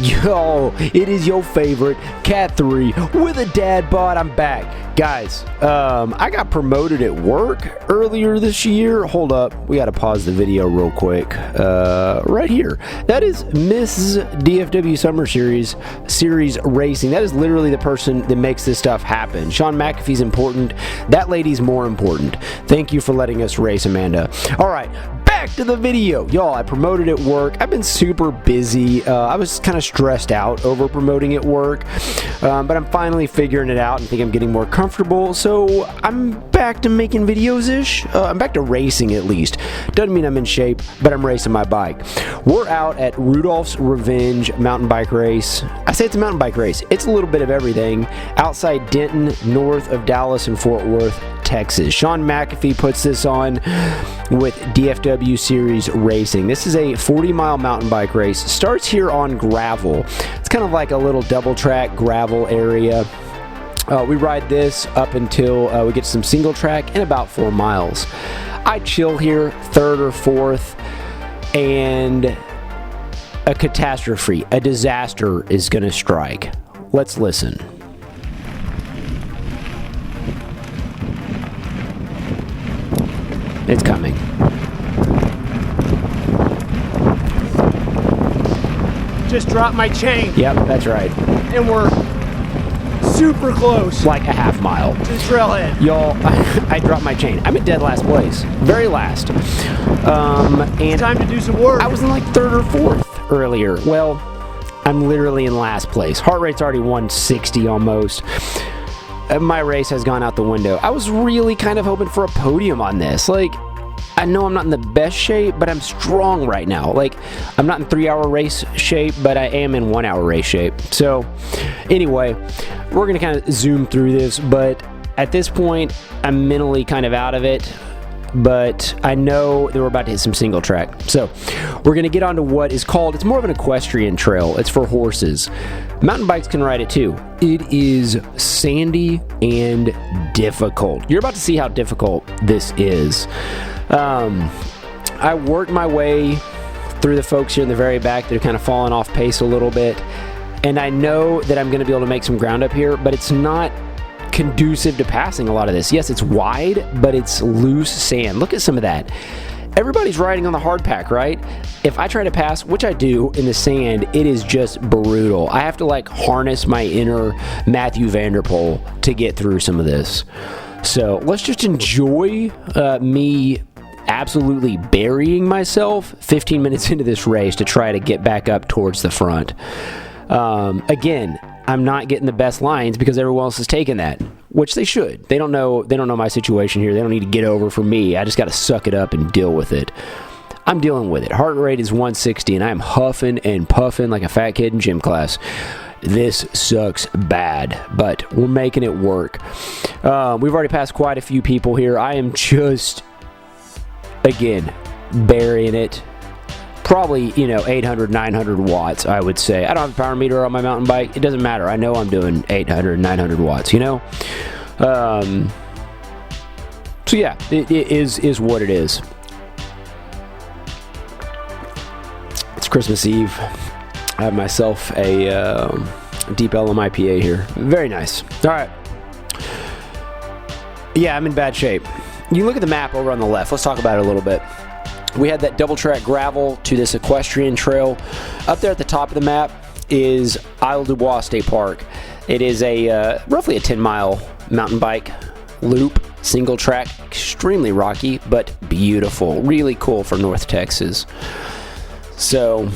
Yo, it is your favorite Cat 3 with a dad bod. I'm back. Guys, I got promoted at work earlier this year. Hold up. We got to pause the video real quick. Right here. That is Mrs. DFW Series Racing. That is literally the person that makes this stuff happen. Sean McAfee's important. That lady's more important. Thank you for letting us race, Amanda. All right. Back to the video. Y'all, I promoted at work. I've been super busy. I was kind of stressed out over promoting at work, but I'm finally figuring it out and think I'm getting more comfortable. So I'm back to making videos-ish. I'm back to racing at least. Doesn't mean I'm in shape, but I'm racing my bike. We're out at Rudolph's Revenge mountain bike race. I say it's a mountain bike race. It's a little bit of everything. Outside Denton, north of Dallas and Fort Worth, Texas. Sean McAfee puts this on with DFW Series Racing. This is a 40-mile mountain bike race. Starts here on gravel. It's kind of like a little double track gravel area. We ride this up until we get to some single track in about 4 miles. I chill here, third or fourth, and a catastrophe, a disaster is going to strike. Let's listen. It's coming. Just dropped my chain. Yep, that's right. And we're super close. Like a half mile. To the trailhead. Y'all, I dropped my chain. I'm in dead last place. Very last. And it's time to do some work. I was in like third or fourth earlier. Well, I'm literally in last place. Heart rate's already 160 almost. My race has gone out the window. I was really kind of hoping for a podium on this. Like, I know I'm not in the best shape, but I'm strong right now. Like, I'm not in 3-hour race shape, but I am in 1-hour race shape. So, anyway, we're going to kind of zoom through this, but at this point, I'm mentally kind of out of it. But I know that we're about to hit some single track. So we're going to get onto what is called, it's more of an equestrian trail. It's for horses. Mountain bikes can ride it too. It is sandy and difficult. You're about to see how difficult this is. I worked my way through the folks here in the very back that are kind of falling off pace a little bit. And I know that I'm going to be able to make some ground up here, but it's not conducive to passing a lot of this. Yes, it's wide, but it's loose sand. Look at some of that. Everybody's riding on the hard pack, right? If I try to pass, which I do in the sand, it is just brutal. I have to like harness my inner Matthew Vanderpool to get through some of this. So let's just enjoy me absolutely burying myself 15 minutes into this race to try to get back up towards the front. Again, I'm not getting the best lines because everyone else is taking that, which they should. They don't know my situation here. They don't need to get over for me. I just got to suck it up and deal with it. I'm dealing with it. Heart rate is 160 and I'm huffing and puffing like a fat kid in gym class. This sucks bad, but we're making it work. We've already passed quite a few people here. I am just, again, burying it. Probably, 800, 900 watts, I would say. I don't have a power meter on my mountain bike. It doesn't matter. I know I'm doing 800, 900 watts, So, yeah, it is what it is. It's Christmas Eve. I have myself a Deep Ellum IPA here. Very nice. All right. Yeah, I'm in bad shape. You look at the map over on the left. Let's talk about it a little bit. We had that double track gravel to this equestrian trail. Up there at the top of the map is Isle du Bois State Park. It is a roughly a 10-mile mountain bike loop, single track, extremely rocky, but beautiful. Really cool for North Texas. So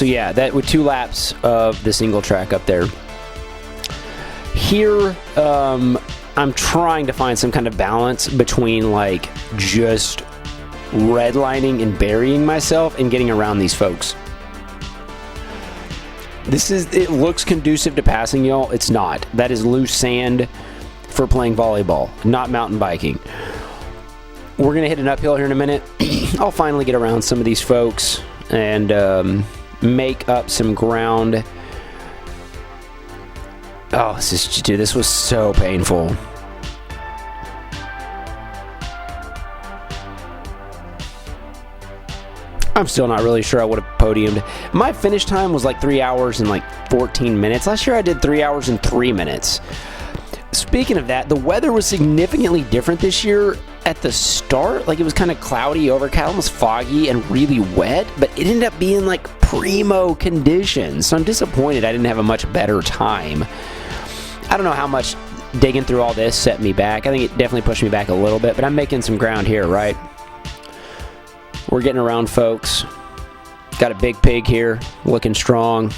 yeah, that with 2 laps of the single track up there. Here, I'm trying to find some kind of balance between like just redlining and burying myself and getting around these folks. It looks conducive to passing, y'all. It's not. That is loose sand for playing volleyball, not mountain biking. We're going to hit an uphill here in a minute. I'll finally get around some of these folks and make up some ground. Oh, this was so painful. I'm still not really sure I would have podiumed. My finish time was like 3 hours and like 14 minutes. Last year I did 3 hours and 3 minutes. Speaking of that, the weather was significantly different this year at the start. Like, it was kind of cloudy, overcast, almost foggy, and really wet, but it ended up being like primo conditions. So I'm disappointed I didn't have a much better time. I don't know how much digging through all this set me back. I think it definitely pushed me back a little bit, but I'm making some ground here, right? We're getting around, folks. Got a big pig here, looking strong.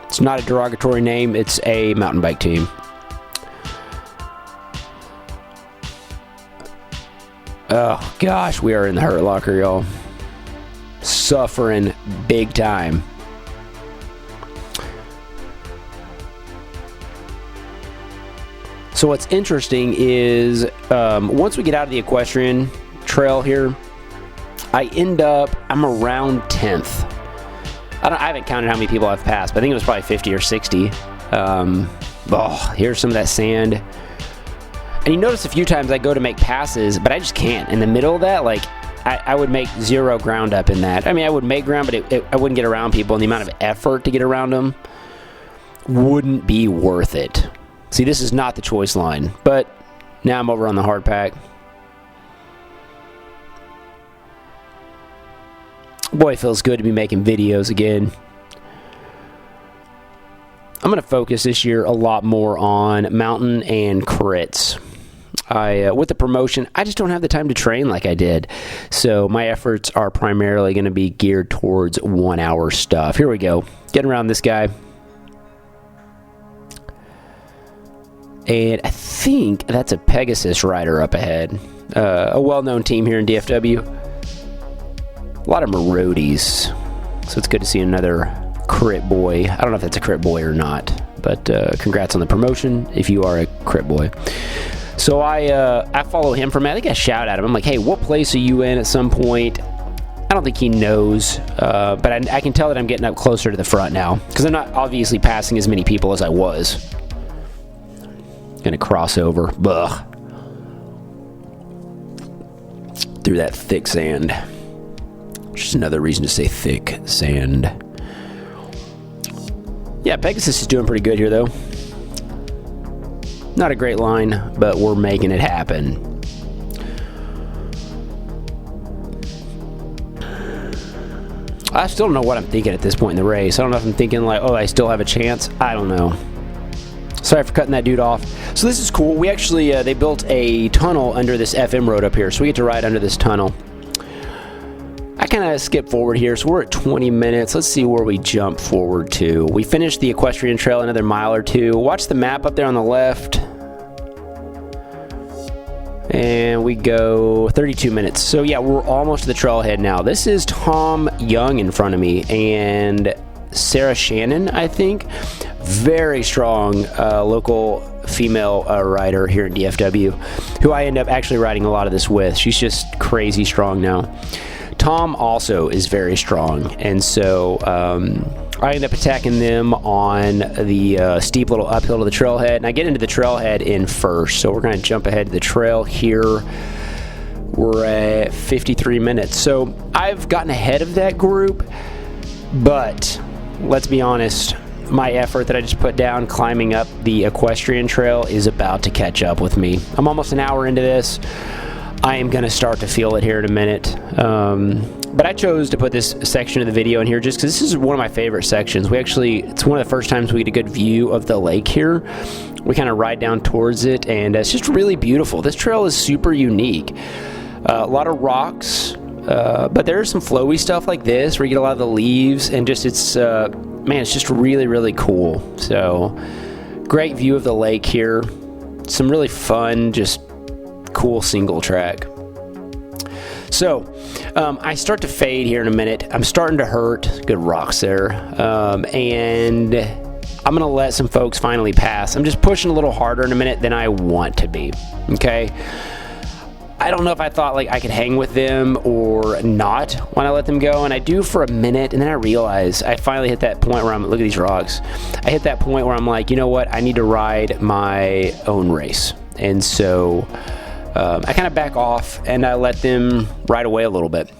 It's not a derogatory name, it's a mountain bike team. Oh gosh, we are in the hurt locker, y'all. Suffering big time. So what's interesting is once we get out of the equestrian trail here, I'm around 10th. I haven't counted how many people I've passed, but I think it was probably 50 or 60. Here's some of that sand. And you notice a few times I go to make passes, but I just can't. In the middle of that, like, I would make zero ground up in that. I mean, I would make ground, but I wouldn't get around people, and the amount of effort to get around them wouldn't be worth it. See, this is not the choice line, but now I'm over on the hard pack. Boy, it feels good to be making videos again. I'm going to focus this year a lot more on mountain and crits. With the promotion, I just don't have the time to train like I did. So my efforts are primarily going to be geared towards 1 hour stuff. Here we go. Getting around this guy. And I think that's a Pegasus rider up ahead. A well-known team here in DFW. A lot of Marodies. So it's good to see another crit boy. I don't know if that's a crit boy or not, but congrats on the promotion if you are a crit boy. So I follow him from, I think I shout at him. I'm like, hey, what place are you in at some point? I don't think he knows, but I can tell that I'm getting up closer to the front now because I'm not obviously passing as many people as I was. Gonna cross over, through that thick sand. Which is another reason to say thick sand. Yeah, Pegasus is doing pretty good here, though. Not a great line, but we're making it happen. I still don't know what I'm thinking at this point in the race. I don't know if I'm thinking like, oh, I still have a chance. I don't know. Sorry for cutting that dude off. So this is cool. We actually, they built a tunnel under this FM road up here, so we get to ride under this tunnel. I kind of skip forward here, so we're at 20 minutes. Let's see where we jump forward to. We finished the equestrian trail another mile or two. Watch the map up there on the left. And we go 32 minutes. So yeah, we're almost to the trailhead now. This is Tom Young in front of me and Sarah Shannon, I think. Very strong local female rider here in DFW, who I end up actually riding a lot of this with. She's just crazy strong now. Tom also is very strong, and so I end up attacking them on the steep little uphill to the trailhead, and I get into the trailhead in first, so we're going to jump ahead to the trail here. We're at 53 minutes, so I've gotten ahead of that group, but let's be honest, my effort that I just put down climbing up the equestrian trail is about to catch up with me. I'm almost an hour into this. I am going to start to feel it here in a minute. But I chose to put this section of the video in here just because this is one of my favorite sections. It's one of the first times we get a good view of the lake here. We kind of ride down towards it, and it's just really beautiful. This trail is super unique. A lot of rocks, but there's some flowy stuff like this where you get a lot of the leaves, and just it's just really, really cool. So, great view of the lake here. Some really fun, just cool single track. So I start to fade here in a minute. I'm starting to hurt. Good rocks there. And I'm going to let some folks finally pass. I'm just pushing a little harder in a minute than I want to be. Okay. I don't know if I thought like I could hang with them or not when I let them go, and I do for a minute, and then I realize I finally hit that point where look at these rocks. I hit that point where I'm like, you know what? I need to ride my own race. And so I kind of back off and I let them ride away a little bit,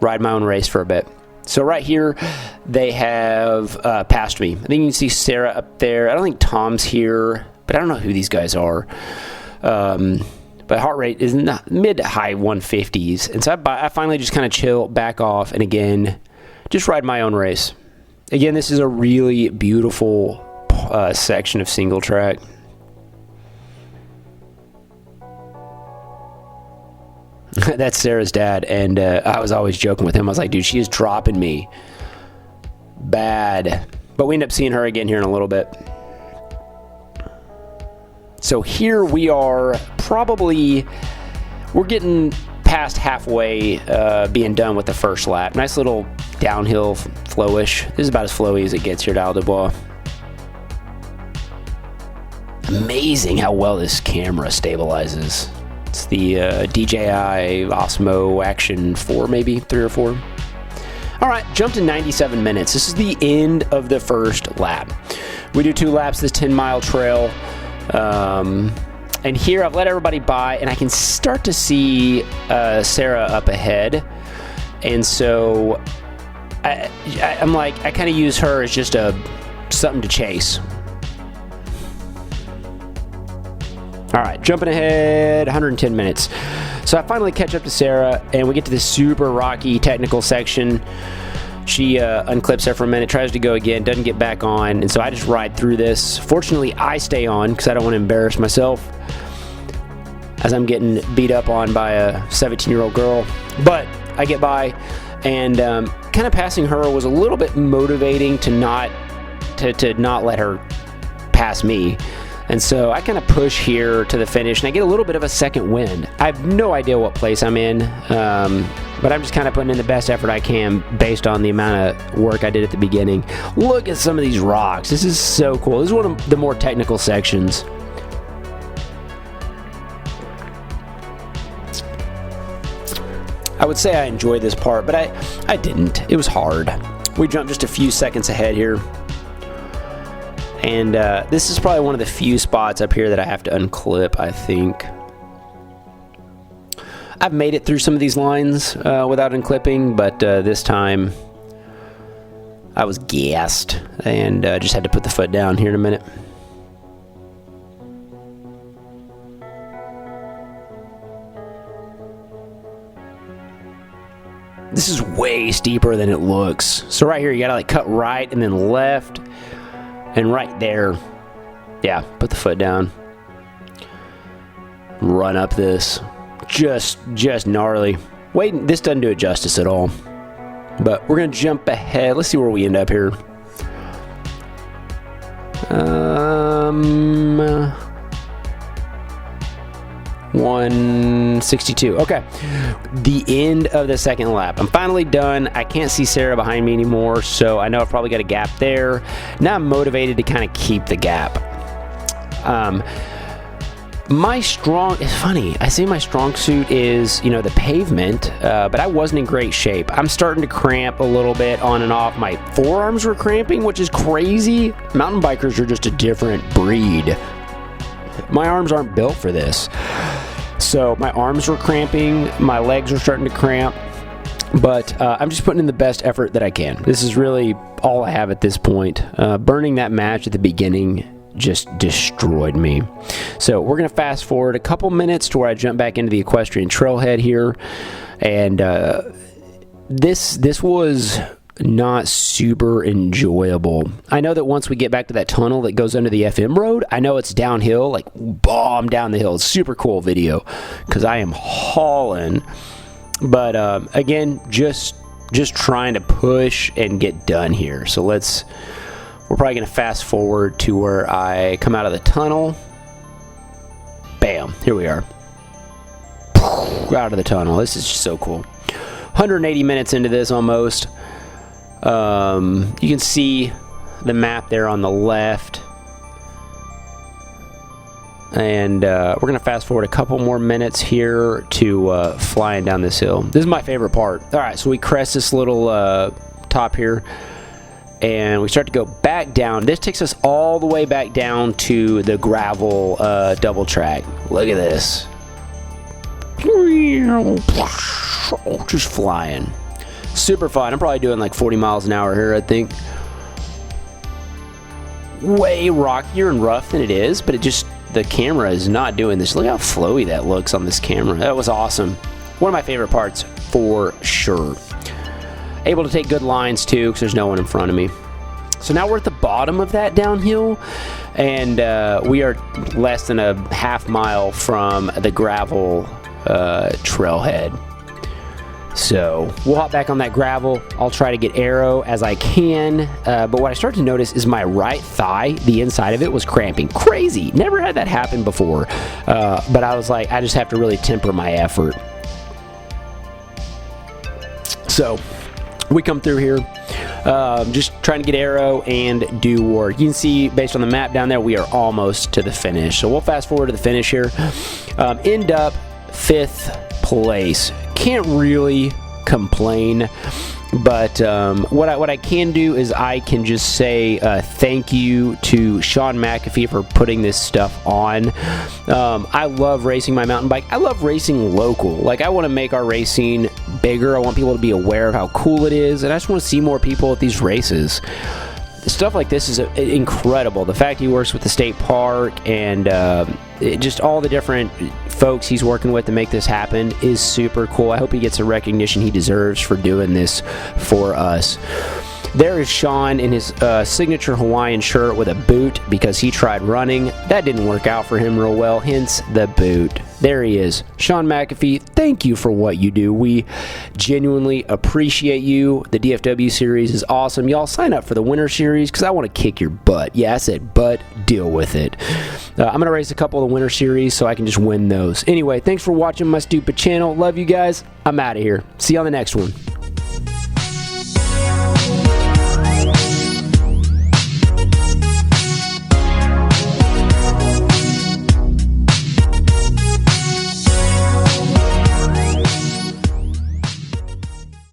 ride my own race for a bit. So right here, they have passed me. I think you can see Sarah up there. I don't think Tom's here, but I don't know who these guys are. But heart rate is in the mid to high 150s. And so I finally just kind of chill, back off, and again, just ride my own race. Again, this is a really beautiful section of single track. That's Sarah's dad, and I was always joking with him. I was like, dude, she is dropping me bad. But we end up seeing her again here in a little bit. So here we are, we're getting past halfway, being done with the first lap. Nice little downhill flowish. This is about as flowy as it gets here at Isle du Bois. Amazing how well this camera stabilizes. It's the DJI Osmo Action 4, maybe 3 or 4. All right, jump to 97 minutes. This is the end of the first lap. We do 2 laps this 10-mile trail. And here I've let everybody by, and I can start to see Sarah up ahead. And so I'm like, I kind of use her as just something to chase. All right, jumping ahead, 110 minutes. So I finally catch up to Sarah, and we get to this super rocky technical section. She unclips there for a minute, tries to go again, doesn't get back on, and so I just ride through this. Fortunately, I stay on because I don't want to embarrass myself as I'm getting beat up on by a 17-year-old girl. But I get by, and kind of passing her was a little bit motivating to not let her pass me. And so I kind of push here to the finish, and I get a little bit of a second wind. I have no idea what place I'm in, but I'm just kind of putting in the best effort I can based on the amount of work I did at the beginning. Look at some of these rocks. This is so cool. This is one of the more technical sections. I would say I enjoyed this part, but I didn't. It was hard. We jumped just a few seconds ahead here. And this is probably one of the few spots up here that I have to unclip, I think. I've made it through some of these lines without unclipping, but this time I was gassed and just had to put the foot down here in a minute. This is way steeper than it looks. So right here, you gotta like cut right and then left. And right there, yeah, put the foot down. Run up this. Just gnarly. Wait, this doesn't do it justice at all. But we're going to jump ahead. Let's see where we end up here. 162. Okay. The end of the second lap. I'm finally done. I can't see Sarah behind me anymore, so I know I've probably got a gap there. Now I'm motivated to kind of keep the gap. It's funny, I say my strong suit is, the pavement, but I wasn't in great shape. I'm starting to cramp a little bit on and off. My forearms were cramping, which is crazy. Mountain bikers are just a different breed. My arms aren't built for this. So my arms were cramping, my legs were starting to cramp, but I'm just putting in the best effort that I can. This is really all I have at this point. Burning that match at the beginning just destroyed me. So we're going to fast forward a couple minutes to where I jump back into the equestrian trailhead here, and this was not super enjoyable. I know that once we get back to that tunnel that goes under the FM road, I know it's downhill, like bomb down the hill. It's super cool video because I am hauling, but again, just trying to push and get done here. So we're probably going to fast forward to where I come out of the tunnel. Bam, here we are. Out of the tunnel. This is just so cool. 180 minutes into this almost. You can see the map there on the left, and we're going to fast forward a couple more minutes here to flying down this hill. This is my favorite part. All right, so we crest this little top here, and we start to go back down. This takes us all the way back down to the gravel double track. Look at this. Just flying. Super fun. I'm probably doing like 40 miles an hour here, I think. Way rockier and rough than it is, but the camera is not doing this. Look how flowy that looks on this camera. That was awesome. One of my favorite parts for sure. Able to take good lines too, because there's no one in front of me. So now we're at the bottom of that downhill, and we are less than a half mile from the gravel trailhead. So we'll hop back on that gravel. I'll try to get aero as I can, but what I start to notice is my right thigh, the inside of it was cramping. Crazy. Never had that happen before, but I was like, I just have to really temper my effort. So we come through here, just trying to get aero and do work. You can see based on the map down there, we are almost to the finish. So we'll fast forward to the finish here. End up 5th place. Can't really complain, but what I can do is I can just say thank you to Sean McAfee for putting this stuff on. I love racing my mountain bike. I love racing local. Like, I want to make our racing bigger. I want people to be aware of how cool it is, and I just want to see more people at these races. Stuff like this is incredible. The fact he works with the state park and just all the different folks he's working with to make this happen is super cool. I hope he gets the recognition he deserves for doing this for us. There is Sean in his signature Hawaiian shirt with a boot because he tried running. That didn't work out for him real well, hence the boot. There he is. Sean McAfee, thank you for what you do. We genuinely appreciate you. The DFW Series is awesome. Y'all sign up for the Winter Series because I want to kick your butt. Yeah, I said butt. Deal with it. I'm going to race a couple of the Winter Series so I can just win those. Anyway, thanks for watching my stupid channel. Love you guys. I'm out of here. See you on the next one.